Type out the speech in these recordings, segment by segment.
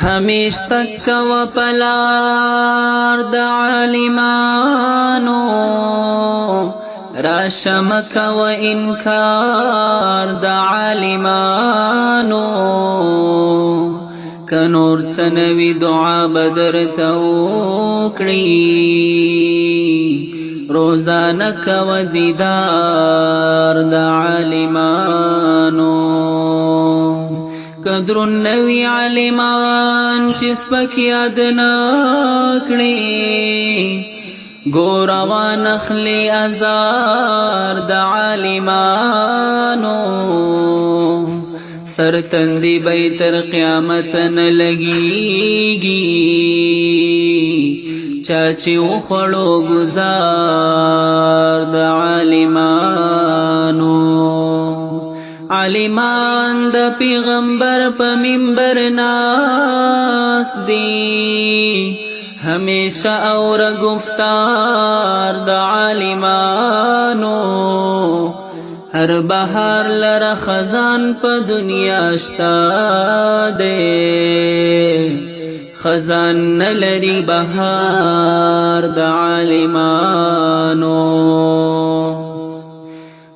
همیش تک و پلار د عالمانو راشمک و انکار د عالمانو کنور سنوی دعا بدر توکڑی روزانک و دیدار د عالمانو قدر النوی عالمان چسپک یاد نکڑی گوروان اخلی ازار د عالمانو سر تندی بیتر قیامت نلگیگی چاچی اخڑو گزار د عالمانو عالمان د پیغمبر په منبر ناس دی ہمیشہ اور گفتار د عالمانو ہر بہار لرا خزان په دنیا شتا دے خزان نلری بہار د عالمانو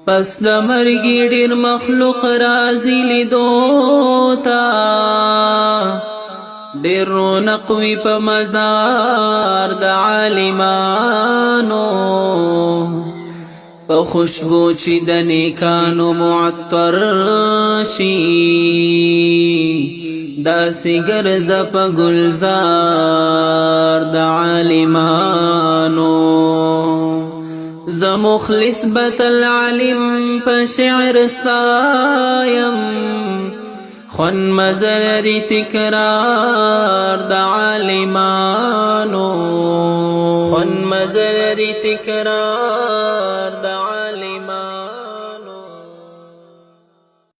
پس د مرګي ډیر مخلوق راځي لیدو تا ډیر رونق وي په مزار د عالمانو په خوشبو چې د نیکانو معطر شي داسې ګرځه په ګلزار د عالمانو ز مخلص بتل علم په شعر ستایم خون مزلری تکرار د عالمانو خون مزلری تکرار د